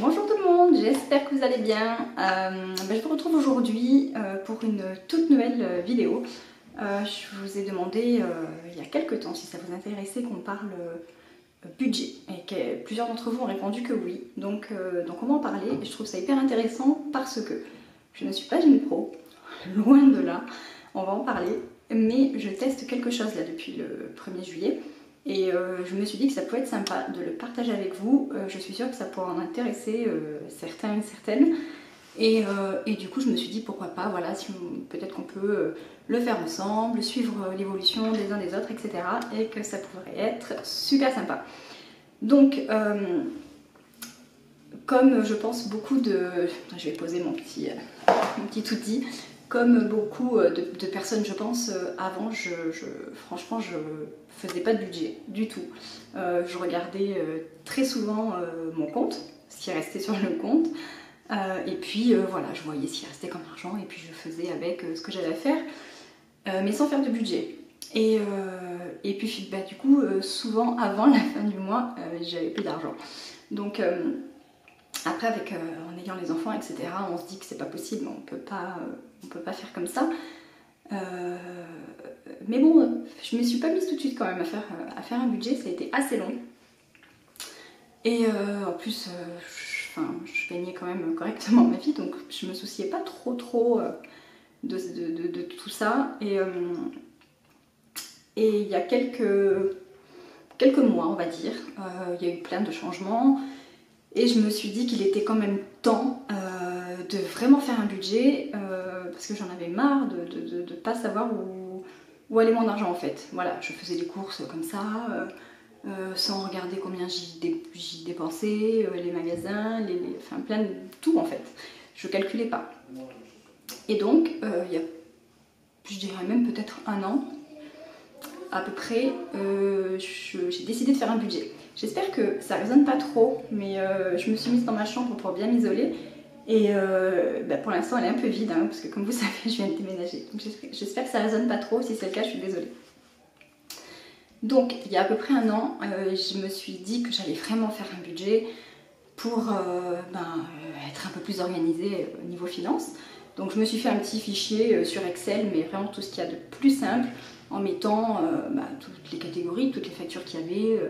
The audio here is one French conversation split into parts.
Bonjour tout le monde, j'espère que vous allez bien. Je vous retrouve aujourd'hui pour une toute nouvelle vidéo. Je vous ai demandé il y a quelques temps si ça vous intéressait qu'on parle budget et que plusieurs d'entre vous ont répondu que oui. Donc on va en parler et je trouve ça hyper intéressant parce que je ne suis pas une pro, loin de là, on va en parler. Mais je teste quelque chose là depuis le 1er juillet. Et je me suis dit que ça pouvait être sympa de le partager avec vous. Je suis sûre que ça pourra en intéresser certains et certaines. Et du coup, je me suis dit pourquoi pas, voilà, si peut-être qu'on peut le faire ensemble, suivre l'évolution des uns des autres, etc. Et que ça pourrait être super sympa. Donc, comme je pense beaucoup de... Je vais poser mon petit outil. Comme beaucoup de personnes, je pense, avant, franchement, je faisais pas de budget du tout. Je regardais très souvent mon compte, ce qui restait sur le compte, et puis voilà, je voyais ce qui restait comme argent, et puis je faisais avec ce que j'avais à faire, mais sans faire de budget. Et puis du coup, souvent avant la fin du mois, j'avais plus d'argent. Donc après, en ayant les enfants, etc., on se dit que c'est pas possible, on peut pas faire comme ça. Mais bon, je me suis pas mise tout de suite quand même à faire un budget, ça a été assez long. Et en plus, je gagnais quand même correctement ma vie, donc je me souciais pas trop de tout ça. Et il y a quelques mois, on va dire, il y a eu plein de changements. Et je me suis dit qu'il était quand même temps de vraiment faire un budget parce que j'en avais marre de ne pas savoir où allait mon argent en fait. Voilà, je faisais des courses comme ça, sans regarder combien j'y dépensais, les magasins, enfin plein de tout en fait. Je calculais pas. Et donc, il y a, je dirais même peut-être un an, à peu près, j'ai décidé de faire un budget. J'espère que ça résonne pas trop, mais je me suis mise dans ma chambre pour bien m'isoler. Et pour l'instant, elle est un peu vide, hein, parce que comme vous savez, je viens de déménager. Donc j'espère que ça résonne pas trop. Si c'est le cas, je suis désolée. Donc, il y a à peu près un an, je me suis dit que j'allais vraiment faire un budget pour être un peu plus organisée au niveau finances. Donc, je me suis fait un petit fichier sur Excel, mais vraiment tout ce qu'il y a de plus simple, en mettant toutes les catégories, toutes les factures qu'il y avait,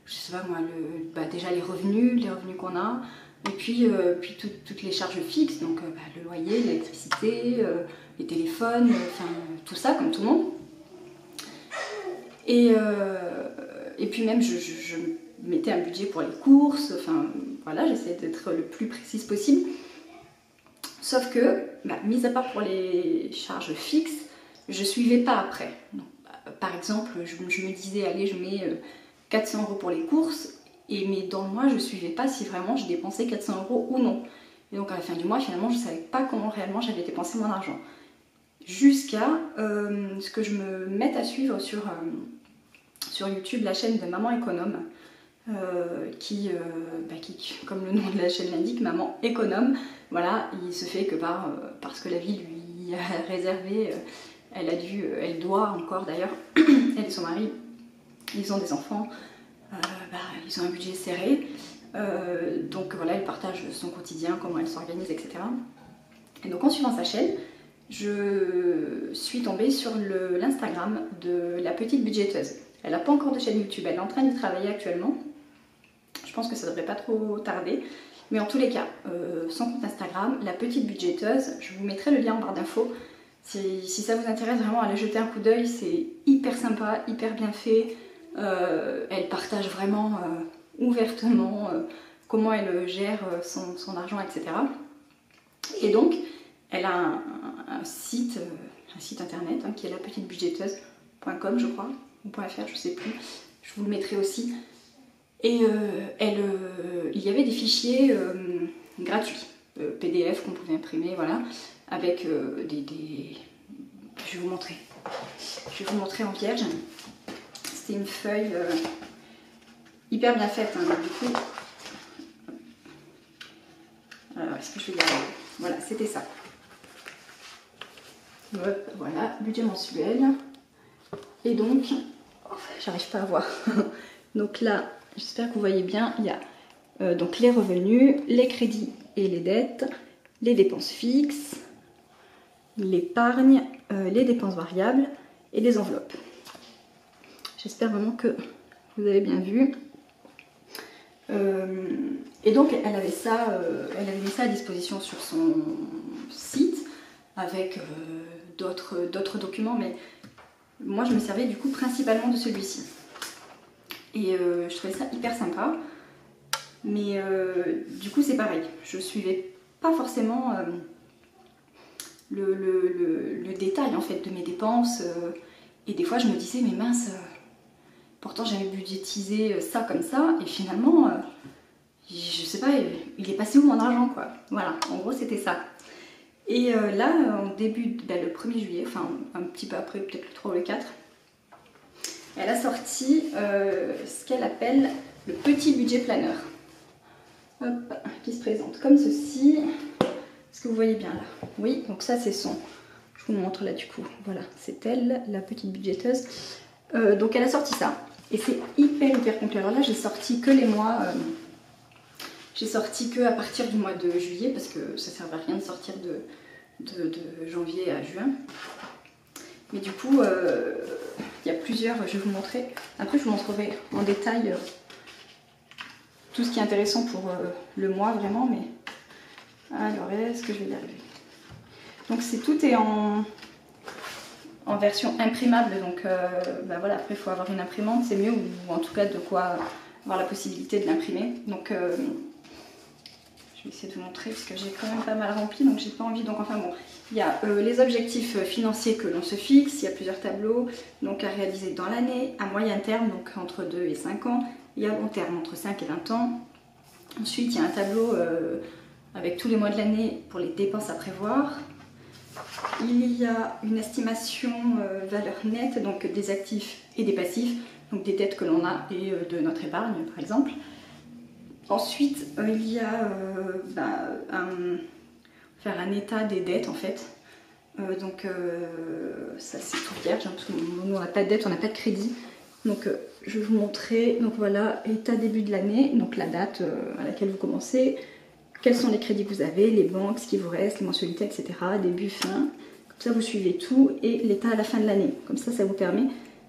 je sais pas moi, déjà les revenus qu'on a, et puis toutes les charges fixes, donc le loyer, l'électricité, les téléphones, enfin tout ça comme tout le monde. Et puis même je mettais un budget pour les courses, enfin voilà, j'essayais d'être le plus précise possible. Sauf que, mis à part pour les charges fixes, je suivais pas après. Donc, par exemple, je me disais, allez, je mets 400 € pour les courses, mais dans le mois, je suivais pas si vraiment je dépensais 400 € ou non. Et donc à la fin du mois, finalement, je savais pas comment réellement j'avais dépensé mon argent. Jusqu'à ce que je me mette à suivre sur YouTube la chaîne de Maman Économe, qui, comme le nom de la chaîne l'indique, Maman Économe. Voilà, il se fait que parce que la vie lui a réservé, elle doit encore d'ailleurs, elle et son mari, ils ont des enfants, ils ont un budget serré, donc voilà, elle partage son quotidien, comment elle s'organise, etc. Et donc en suivant sa chaîne, je suis tombée sur l'Instagram de la petite budgeteuse. Elle n'a pas encore de chaîne YouTube, elle est en train d'y travailler actuellement. Je pense que ça devrait pas trop tarder. Mais en tous les cas, son compte Instagram, la petite budgeteuse, je vous mettrai le lien en barre d'infos. Si ça vous intéresse vraiment, allez jeter un coup d'œil, c'est hyper sympa, hyper bien fait. Elle partage vraiment ouvertement comment elle gère son argent, etc. Et donc, elle a un site internet qui est lapetitebudgeteuse.com, je crois, ou .fr, je sais plus. Je vous le mettrai aussi. Et il y avait des fichiers gratuits, PDF qu'on pouvait imprimer, voilà, avec des... Je vais vous montrer. Je vais vous montrer en vierge. C'était une feuille hyper bien faite, hein, du coup. Alors, est-ce que je vais y arriver? Voilà, c'était ça. Hop, voilà, budget mensuel. Et donc, j'arrive pas à voir. Donc là, j'espère que vous voyez bien, il y a Donc les revenus, les crédits et les dettes, les dépenses fixes, l'épargne, les dépenses variables et les enveloppes. J'espère vraiment que vous avez bien vu. Et donc elle avait mis ça à disposition sur son site avec d'autres documents, mais moi je me servais du coup principalement de celui-ci. Et je trouvais ça hyper sympa, mais du coup c'est pareil, je suivais pas forcément le détail en fait de mes dépenses, et des fois je me disais mais mince, pourtant j'avais budgétisé ça comme ça, et finalement je sais pas, il est passé où mon argent quoi. Voilà, en gros c'était ça. Et là, en début, le 1er juillet, enfin un petit peu après, peut-être le 3 ou le 4, elle a sorti ce qu'elle appelle le petit budget planeur. Hop, qui se présente comme ceci. Est-ce que vous voyez bien là? Oui, donc ça c'est son. Je vous montre là du coup. Voilà, c'est elle, la petite budgéteuse. Donc elle a sorti ça. Et c'est hyper complet. Alors là, j'ai sorti que les mois. J'ai sorti que à partir du mois de juillet parce que ça ne servait à rien de sortir de janvier à juin. Mais du coup, il y a plusieurs, je vais vous montrer. Après, je vous montrerai en détail tout ce qui est intéressant pour le mois vraiment. Mais alors, est-ce que je vais y arriver? Donc, tout est en version imprimable. Donc, bah voilà, après, il faut avoir une imprimante, c'est mieux, ou en tout cas de quoi avoir la possibilité de l'imprimer. Donc, je vais essayer de vous montrer parce que j'ai quand même pas mal rempli, donc j'ai pas envie. Donc enfin bon, il y a les objectifs financiers que l'on se fixe, il y a plusieurs tableaux, donc à réaliser dans l'année, à moyen terme, donc entre 2 et 5 ans, et à long terme, entre 5 et 20 ans. Ensuite, il y a un tableau avec tous les mois de l'année pour les dépenses à prévoir. Il y a une estimation valeur nette, donc des actifs et des passifs, donc des dettes que l'on a et de notre épargne par exemple. Ensuite, il y a faire un état des dettes en fait. Donc ça c'est tout vierge, hein, parce qu'on n'a pas de dette, on n'a pas de crédit. Donc je vais vous montrer, donc voilà, état début de l'année, donc la date à laquelle vous commencez, quels sont les crédits que vous avez, les banques, ce qui vous reste, les mensualités, etc. Début, fin, comme ça vous suivez tout, et l'état à la fin de l'année. Comme ça, ça vous permet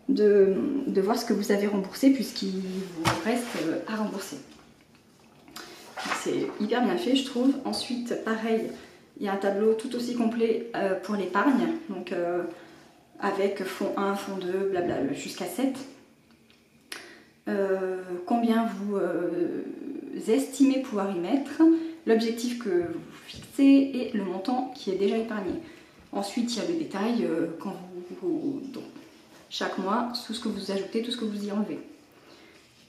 de voir ce que vous avez remboursé puisqu'il vous reste à rembourser. C'est hyper bien fait je trouve. Ensuite pareil, il y a un tableau tout aussi complet pour l'épargne, donc avec fonds 1, fonds 2, blabla jusqu'à 7. Combien vous estimez pouvoir y mettre, l'objectif que vous fixez et le montant qui est déjà épargné. Ensuite il y a le détail quand donc, chaque mois, tout ce que vous ajoutez, tout ce que vous y enlevez.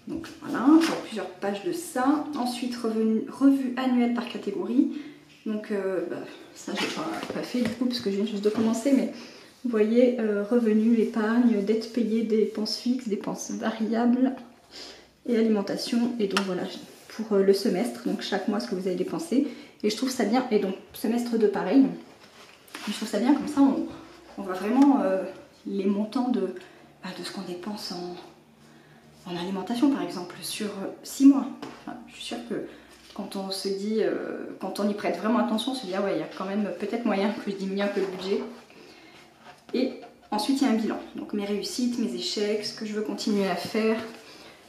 Donc voilà, il y a plusieurs pages de ça. Ensuite, revue annuelle par catégorie. Donc ça, j'ai pas fait du coup parce que je viens juste de commencer, mais vous voyez, revenus, épargne, dettes payées, dépenses fixes, dépenses variables et alimentation. Et donc voilà, pour le semestre, donc chaque mois ce que vous avez dépensé. Et je trouve ça bien, et donc semestre 2 pareil. Et je trouve ça bien, comme ça on voit vraiment les montants de ce qu'on dépense en alimentation par exemple sur 6 mois. Enfin, je suis sûre que quand on se dit, quand on y prête vraiment attention, on se dit ah ouais, il y a quand même peut-être moyen que je diminue un peu le budget. Et ensuite il y a un bilan, donc mes réussites, mes échecs, ce que je veux continuer à faire,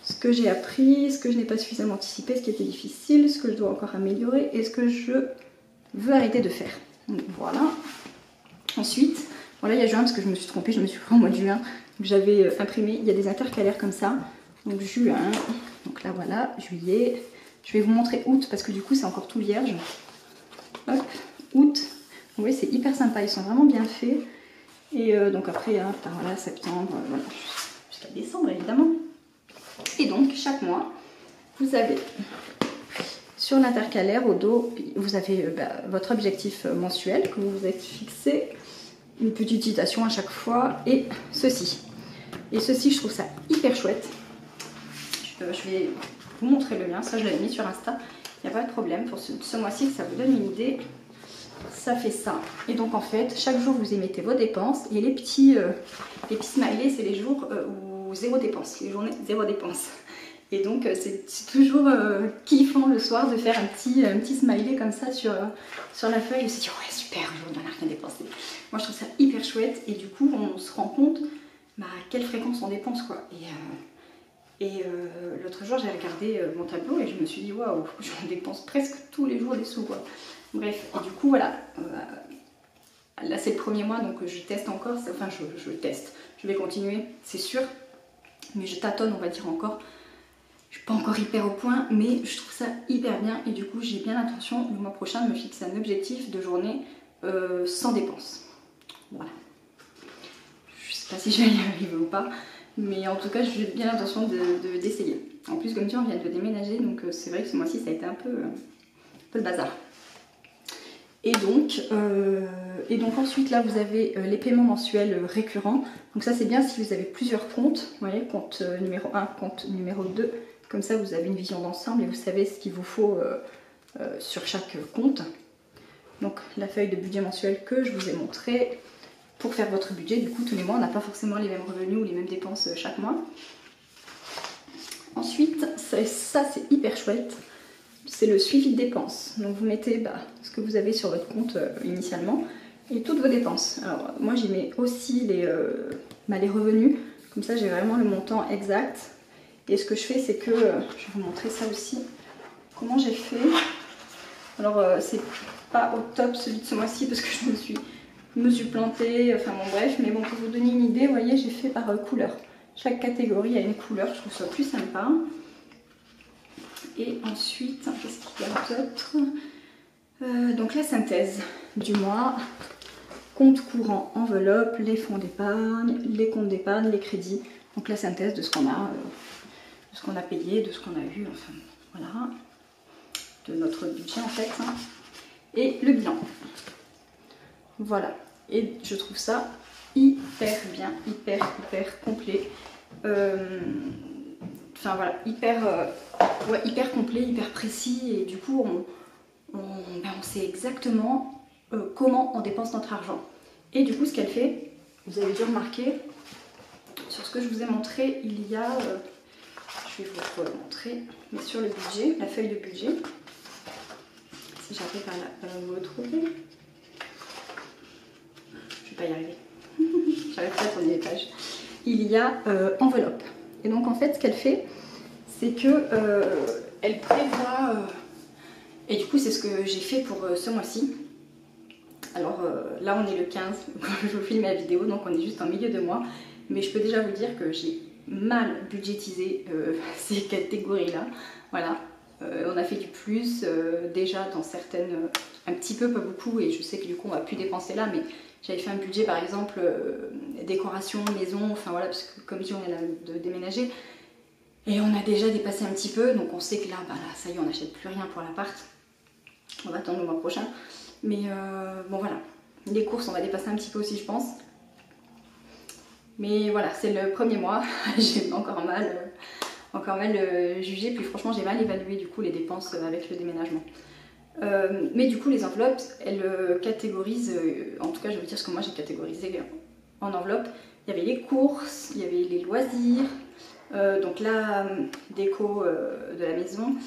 ce que j'ai appris, ce que je n'ai pas suffisamment anticipé, ce qui était difficile, ce que je dois encore améliorer et ce que je veux arrêter de faire. Donc voilà. Ensuite, voilà, il y a juin parce que je me suis trompée, je me suis pris au mois de juin. J'avais imprimé, il y a des intercalaires comme ça. Donc juin, donc là voilà, juillet. Je vais vous montrer août parce que du coup c'est encore tout vierge. Hop, août. Vous voyez, c'est hyper sympa, ils sont vraiment bien faits. Et donc après, hein, voilà, septembre, voilà, jusqu'à décembre évidemment. Et donc chaque mois, vous avez sur l'intercalaire au dos, vous avez votre objectif mensuel que vous vous êtes fixé, une petite citation à chaque fois et ceci. Et ceci, je trouve ça hyper chouette. Je vais vous montrer le mien, ça je l'avais mis sur Insta, il n'y a pas de problème. Pour ce mois-ci, ça vous donne une idée. Ça fait ça. Et donc en fait, chaque jour vous émettez vos dépenses et les petits smileys, c'est les jours où zéro dépense, les journées zéro dépense. Et donc c'est toujours kiffant le soir de faire un petit smiley comme ça sur la feuille. Je me suis dit ouais super, aujourd'hui on n'a rien dépensé. Moi je trouve ça hyper chouette et du coup on se rend compte à quelle fréquence on dépense quoi. Et l'autre jour j'ai regardé mon tableau et je me suis dit waouh, j'en dépense presque tous les jours des sous quoi. Bref, et du coup voilà, là c'est le premier mois donc je teste encore, enfin je teste, je vais continuer c'est sûr, mais je tâtonne on va dire encore. Je suis pas encore hyper au point, mais je trouve ça hyper bien et du coup j'ai bien l'intention le mois prochain de me fixer un objectif de journée sans dépenses. Voilà. Je sais pas si je vais y arriver ou pas, mais en tout cas j'ai bien l'intention d'essayer. En plus comme tu vois on vient de déménager donc c'est vrai que ce mois-ci ça a été un peu le bazar. Et donc ensuite là vous avez les paiements mensuels récurrents. Donc ça c'est bien si vous avez plusieurs comptes, vous voyez, compte numéro 1, compte numéro 2. Comme ça, vous avez une vision d'ensemble et vous savez ce qu'il vous faut sur chaque compte. Donc, la feuille de budget mensuel que je vous ai montré pour faire votre budget. Du coup, tous les mois, on n'a pas forcément les mêmes revenus ou les mêmes dépenses chaque mois. Ensuite, ça c'est hyper chouette. C'est le suivi de dépenses. Donc, vous mettez ce que vous avez sur votre compte initialement et toutes vos dépenses. Alors, moi, j'y mets aussi les revenus. Comme ça, j'ai vraiment le montant exact. Et ce que je fais, c'est que, je vais vous montrer ça aussi, comment j'ai fait. Alors, c'est pas au top celui de ce mois-ci parce que je me suis plantée, enfin bon bref, mais bon, pour vous donner une idée, vous voyez, j'ai fait par couleur. Chaque catégorie a une couleur, je trouve ça plus sympa. Et ensuite, qu'est-ce qu'il y a d'autre? Donc la synthèse du mois, compte courant, enveloppe, les fonds d'épargne, les comptes d'épargne, les crédits. Donc la synthèse de ce qu'on a. De ce qu'on a payé, de ce qu'on a eu, enfin voilà, de notre budget en fait, hein. Et le bilan. Voilà, et je trouve ça hyper bien, hyper complet. Enfin voilà, hyper complet, hyper précis, et du coup on sait exactement comment on dépense notre argent. Et du coup ce qu'elle fait, vous avez dû remarquer, sur ce que je vous ai montré, il y a... je vais vous montrer, mais sur le budget, la feuille de budget, si j'arrive à la retrouver, je vais pas y arriver, j'arrive pas à tourner les pages, il y a enveloppe. Et donc en fait ce qu'elle fait, c'est que elle prévoit, et du coup c'est ce que j'ai fait pour ce mois-ci. Alors là on est le 15 quand je vous filme la vidéo, donc on est juste en milieu de mois, mais je peux déjà vous dire que j'ai mal budgétiser ces catégories-là. Voilà, on a fait du plus déjà dans certaines, un petit peu, pas beaucoup, et je sais que du coup on va plus dépenser là, mais j'avais fait un budget par exemple décoration, maison, enfin voilà, parce que comme je dis on vient de déménager, et on a déjà dépassé un petit peu, donc on sait que là, là ça y est, on n'achète plus rien pour l'appart, on va attendre le mois prochain, mais bon voilà, les courses on va dépasser un petit peu aussi je pense. Mais voilà, c'est le premier mois, j'ai encore mal jugé, puis franchement j'ai mal évalué du coup les dépenses avec le déménagement. Mais du coup les enveloppes, elles catégorisent, en tout cas je vais vous dire ce que moi j'ai catégorisé en enveloppe. Il y avait les courses, il y avait les loisirs, donc la déco de la maison,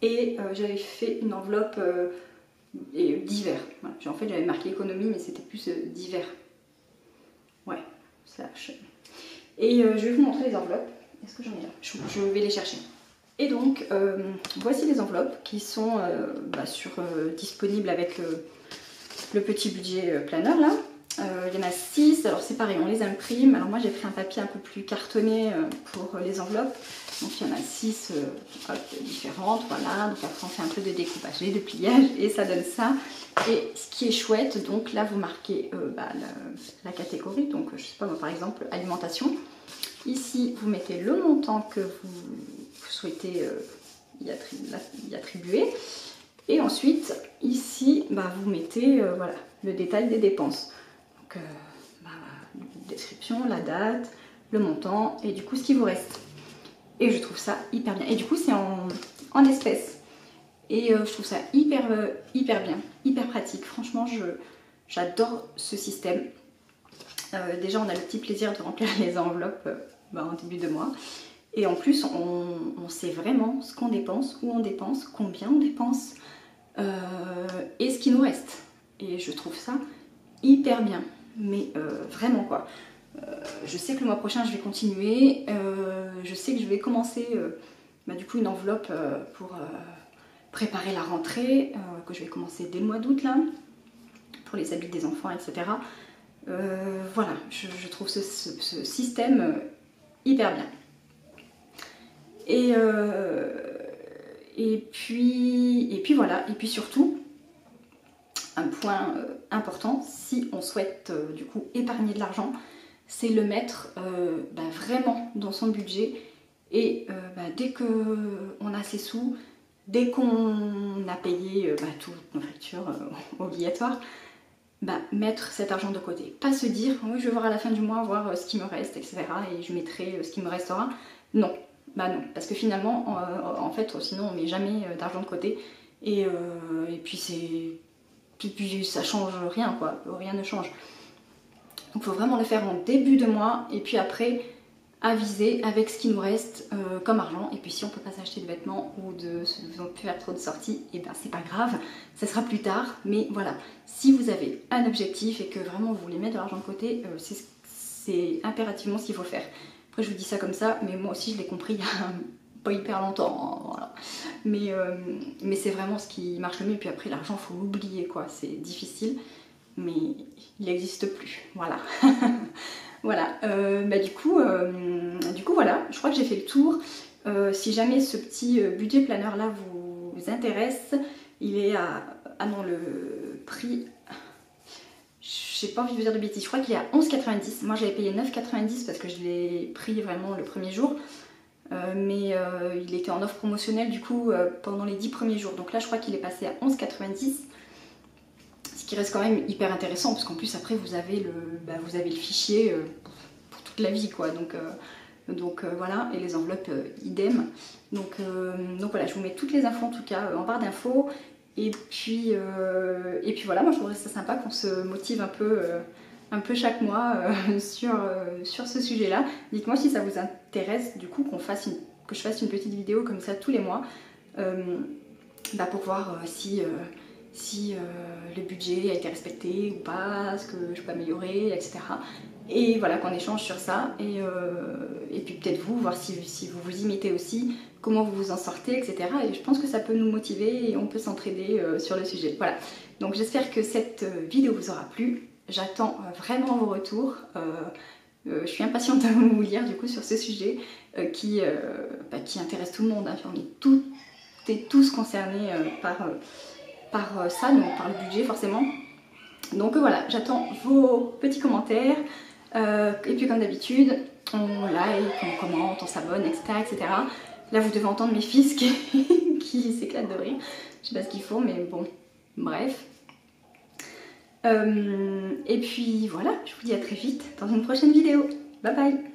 et j'avais fait une enveloppe d'hiver. Voilà. En fait j'avais marqué économie mais c'était plus d'hiver. Ouais, slash. Et je vais vous montrer les enveloppes. Est-ce que j'en ai là? Je vais les chercher. Et donc, voici les enveloppes qui sont disponibles avec le petit budget planeur là. Il y en a 6, alors c'est pareil, on les imprime. Alors moi j'ai pris un papier un peu plus cartonné pour les enveloppes. Donc il y en a 6 différentes, voilà. Donc après on fait un peu de découpage et de pliage et ça donne ça. Et ce qui est chouette, donc là vous marquez la catégorie, donc je sais pas moi par exemple alimentation. Ici vous mettez le montant que vous souhaitez y attribuer. Et ensuite ici vous mettez voilà, le détail des dépenses. Donc description, la date, le montant et du coup ce qui vous reste. Et je trouve ça hyper bien. Et du coup c'est en espèces. Et je trouve ça hyper bien, hyper pratique. Franchement j'adore ce système. Déjà on a le petit plaisir de remplir les enveloppes en début de mois. Et en plus, on sait vraiment ce qu'on dépense, où on dépense, combien on dépense et ce qui nous reste. Et je trouve ça hyper bien, mais vraiment quoi. Je sais que le mois prochain je vais continuer, je sais que je vais commencer du coup une enveloppe pour préparer la rentrée, que je vais commencer dès le mois d'août là, pour les habits des enfants, etc. Voilà, je trouve ce système hyper bien. Et puis voilà, et puis surtout, un point important, si on souhaite du coup épargner de l'argent, c'est le mettre vraiment dans son budget. Et dès qu'on a ses sous, dès qu'on a payé toutes nos factures obligatoires, mettre cet argent de côté. Pas se dire, oui, je vais voir à la fin du mois, voir ce qui me reste, etc. et je mettrai ce qui me restera. Non, non, parce que finalement, en fait, sinon on met jamais d'argent de côté. Et puis ça change rien, quoi. Rien ne change. Donc il faut vraiment le faire en début de mois et puis après aviser avec ce qui nous reste comme argent. Et puis si on peut pas s'acheter de vêtements ou de faire trop de sorties, et c'est pas grave, ça sera plus tard. Mais voilà, si vous avez un objectif et que vraiment vous voulez mettre de l'argent de côté, c'est impérativement ce qu'il faut faire. Après je vous dis ça comme ça, mais moi aussi je l'ai compris il y a pas hyper longtemps, hein, voilà. Mais c'est vraiment ce qui marche le mieux. Et puis après l'argent faut l'oublier quoi, c'est difficile. Mais il n'existe plus, voilà. Voilà, du coup voilà, je crois que j'ai fait le tour. Si jamais ce petit budget planeur là vous intéresse, il est à... Ah non, le prix... J'ai pas envie de vous dire de bêtises, je crois qu'il est à 11,90. Moi j'avais payé 9,90 parce que je l'ai pris vraiment le premier jour. Mais il était en offre promotionnelle du coup pendant les 10 premiers jours. Donc là je crois qu'il est passé à 11,90. Ce qui reste quand même hyper intéressant parce qu'en plus après vous avez le fichier pour toute la vie quoi. Donc voilà, et les enveloppes idem. Donc voilà, je vous mets toutes les infos en tout cas en barre d'infos. Et puis voilà, moi je trouverais ça sympa qu'on se motive un peu chaque mois sur ce sujet là. Dites-moi si ça vous intéresse du coup que je fasse une petite vidéo comme ça tous les mois pour voir si le budget a été respecté ou pas, ce que je peux améliorer, etc. Et voilà, qu'on échange sur ça. Et puis peut-être voir si vous vous imitez aussi, comment vous vous en sortez, etc. Et je pense que ça peut nous motiver et on peut s'entraider sur le sujet. Voilà, donc j'espère que cette vidéo vous aura plu. J'attends vraiment vos retours. Je suis impatiente de vous lire du coup sur ce sujet qui intéresse tout le monde. Hein. On est toutes et tous concernés par ça, donc par le budget forcément. Donc voilà, j'attends vos petits commentaires. Et puis comme d'habitude, on like, on commente, on s'abonne, etc., etc. Là vous devez entendre mes fils qui s'éclatent de rire. Je sais pas ce qu'il faut, mais bon, bref. Et puis voilà, je vous dis à très vite dans une prochaine vidéo. Bye bye!